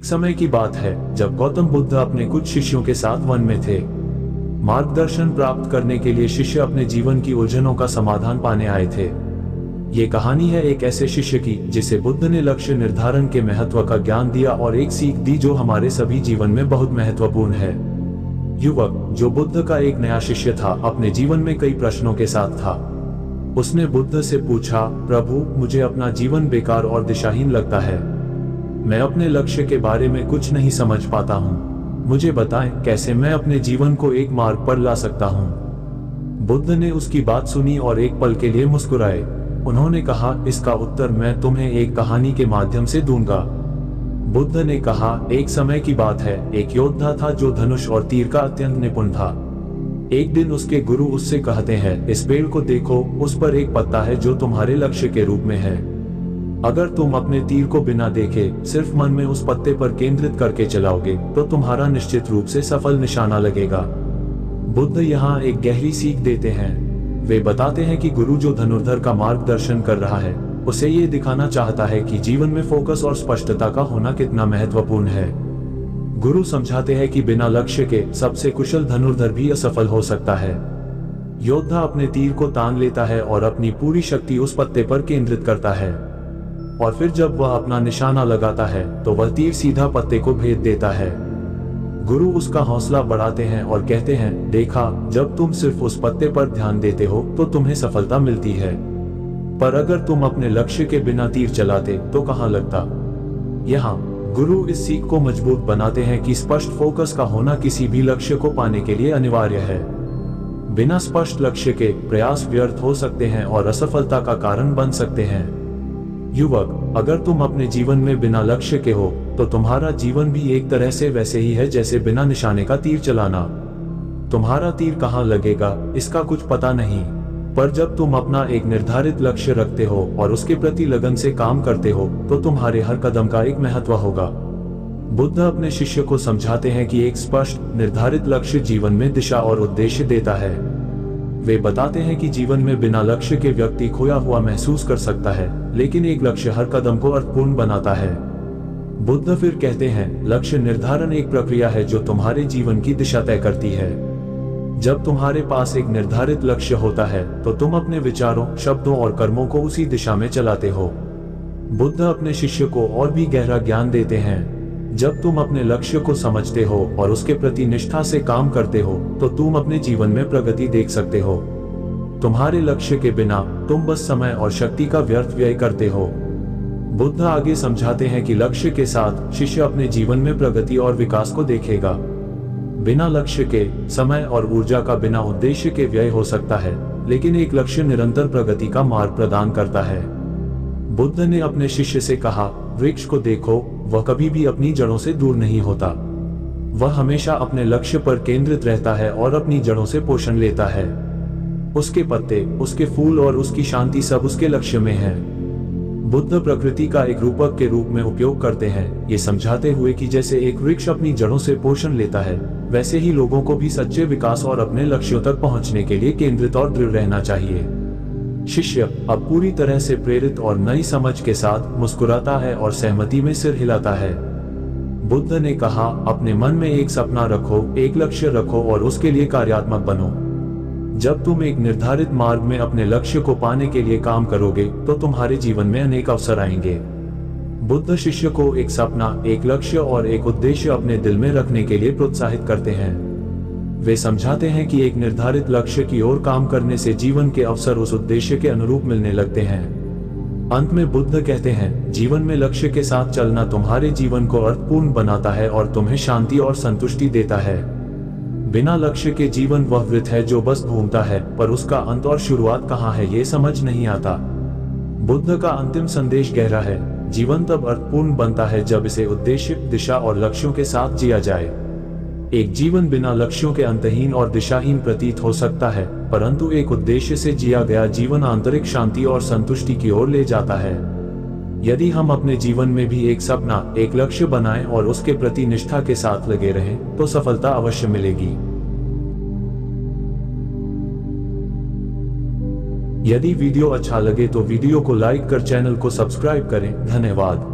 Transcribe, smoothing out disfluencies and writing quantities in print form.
समय की बात है जब गौतम बुद्ध अपने कुछ शिष्यों के साथ वन में थे। मार्गदर्शन प्राप्त करने के लिए शिष्य अपने जीवन की उलझनों का समाधान पाने आए थे। ये कहानी है एक ऐसे शिष्य की जिसे बुद्ध ने लक्ष्य निर्धारण के महत्व का ज्ञान दिया और एक सीख दी जो हमारे सभी जीवन में बहुत महत्वपूर्ण है। युवक जो बुद्ध का एक नया शिष्य था, अपने जीवन में कई प्रश्नों के साथ था। उसने बुद्ध से पूछा, प्रभु, मुझे अपना जीवन बेकार और दिशाहीन लगता है। मैं अपने लक्ष्य के बारे में कुछ नहीं समझ पाता हूँ। मुझे बताएं कैसे मैं अपने जीवन को एक मार्ग पर ला सकता हूँ। बुद्ध ने उसकी बात सुनी और एक पल के लिए मुस्कुराए। उन्होंने कहा, इसका उत्तर मैं तुम्हें एक कहानी के माध्यम से दूंगा। बुद्ध ने कहा, एक समय की बात है, एक योद्धा था जो धनुष और तीर का अत्यंत निपुण था। एक दिन उसके गुरु उससे कहते हैं, इस पेड़ को देखो, उस पर एक पत्ता है जो तुम्हारे लक्ष्य के रूप में है। अगर तुम अपने तीर को बिना देखे सिर्फ मन में उस पत्ते पर केंद्रित करके चलाओगे तो तुम्हारा निश्चित रूप से सफल निशाना लगेगा। बुद्ध यहाँ एक गहरी सीख देते हैं। वे बताते हैं कि गुरु जो धनुर्धर का मार्गदर्शन कर रहा है, उसे ये दिखाना चाहता है कि जीवन में फोकस और स्पष्टता का होना कितना महत्वपूर्ण है। गुरु समझाते हैं कि बिना लक्ष्य के सबसे कुशल धनुर्धर भी असफल हो सकता है। योद्धा अपने तीर को तान लेता है और अपनी पूरी शक्ति उस पत्ते पर केंद्रित करता है, और फिर जब वह अपना निशाना लगाता है तो वह तीर सीधा पत्ते को भेद देता है। गुरु उसका हौसला बढ़ाते हैं और कहते हैं, देखा, जब तुम सिर्फ उस पत्ते पर ध्यान देते हो तो तुम्हें सफलता मिलती है, पर अगर तुम अपने लक्ष्य के बिना तीर चलाते तो कहाँ लगता। यहाँ गुरु इस सीख को मजबूत बनाते हैं कि स्पष्ट फोकस का होना किसी भी लक्ष्य को पाने के लिए अनिवार्य है। बिना स्पष्ट लक्ष्य के प्रयास व्यर्थ हो सकते हैं और असफलता का कारण बन सकते हैं। युवक, अगर तुम अपने जीवन में बिना लक्ष्य के हो तो तुम्हारा जीवन भी एक तरह से वैसे ही है जैसे बिना निशाने का तीर चलाना। तुम्हारा तीर कहाँ लगेगा इसका कुछ पता नहीं, पर जब तुम अपना एक निर्धारित लक्ष्य रखते हो और उसके प्रति लगन से काम करते हो तो तुम्हारे हर कदम का एक महत्व होगा। बुद्ध अपने शिष्य को समझाते हैं कि एक स्पष्ट निर्धारित लक्ष्य जीवन में दिशा और उद्देश्य देता है। वे बताते हैं कि जीवन में बिना लक्ष्य के व्यक्ति खोया हुआ महसूस कर सकता है, लेकिन एक लक्ष्य हर कदम को अर्थपूर्ण बनाता है। बुद्ध फिर कहते हैं, लक्ष्य निर्धारण एक प्रक्रिया है जो तुम्हारे जीवन की दिशा तय करती है। जब तुम्हारे पास एक निर्धारित लक्ष्य होता है तो तुम अपने विचारों, शब्दों और कर्मों को उसी दिशा में चलाते हो। बुद्ध अपने शिष्य को और भी गहरा ज्ञान देते हैं। जब तुम अपने लक्ष्य को समझते हो और उसके प्रति निष्ठा से काम करते हो तो तुम अपने जीवन में प्रगति देख सकते हो। तुम्हारे लक्ष्य के बिना तुम बस समय और शक्ति का व्यर्थ व्यय करते हो। बुद्ध आगे समझाते हैं कि लक्ष्य के साथ शिष्य अपने जीवन में प्रगति और विकास को देखेगा। बिना लक्ष्य के समय और ऊर्जा का बिना उद्देश्य के व्यय हो सकता है, लेकिन एक लक्ष्य निरंतर प्रगति का मार्ग प्रदान करता है। बुद्ध ने अपने शिष्य से कहा, वृक्ष को देखो, वह कभी भी अपनी जड़ों से दूर नहीं होता। वह हमेशा अपने लक्ष्य पर केंद्रित रहता है और अपनी जड़ों से पोषण लेता है। उसके पत्ते, उसके फूल और उसकी शांति सब उसके लक्ष्य में है। बुद्ध प्रकृति का एक रूपक के रूप में उपयोग करते हैं, ये समझाते हुए कि जैसे एक वृक्ष अपनी जड़ों से पोषण लेता है, वैसे ही लोगों को भी सच्चे विकास और अपने लक्ष्यों तक पहुंचने के लिए केंद्रित और दृढ़ रहना चाहिए। शिष्य अब पूरी तरह से प्रेरित और नई समझ के साथ मुस्कुराता है और सहमति में सिर हिलाता है। बुद्ध ने कहा, अपने मन में एक सपना रखो, एक लक्ष्य रखो और उसके लिए कार्यात्मक बनो। जब तुम एक निर्धारित मार्ग में अपने लक्ष्य को पाने के लिए काम करोगे तो तुम्हारे जीवन में अनेक अवसर आएंगे। बुद्ध शिष्य को एक सपना, एक लक्ष्य और एक उद्देश्य अपने दिल में रखने के लिए प्रोत्साहित करते हैं। वे समझाते हैं कि एक निर्धारित लक्ष्य की ओर काम करने से जीवन के अवसर उस उद्देश्य के अनुरूप मिलने लगते हैं। अंत में बुद्ध कहते हैं, जीवन में लक्ष्य के साथ चलना तुम्हारे जीवन को अर्थपूर्ण बनाता है और तुम्हें शांति और संतुष्टि देता है। बिना लक्ष्य के जीवन वह वृत्त है जो बस घूमता है, पर उसका अंत और शुरुआत कहाँ है ये समझ नहीं आता। बुद्ध का अंतिम संदेश गहरा है, जीवन तब अर्थपूर्ण बनता है जब इसे उद्देश्य, दिशा और लक्ष्यों के साथ जिया जाए। एक जीवन बिना लक्ष्यों के अंतहीन और दिशाहीन प्रतीत हो सकता है, परंतु एक उद्देश्य से जिया गया जीवन आंतरिक शांति और संतुष्टि की ओर ले जाता है। यदि हम अपने जीवन में भी एक सपना, एक लक्ष्य बनाएं और उसके प्रति निष्ठा के साथ लगे रहें तो सफलता अवश्य मिलेगी। यदि वीडियो अच्छा लगे तो वीडियो को लाइक कर चैनल को सब्सक्राइब करें। धन्यवाद।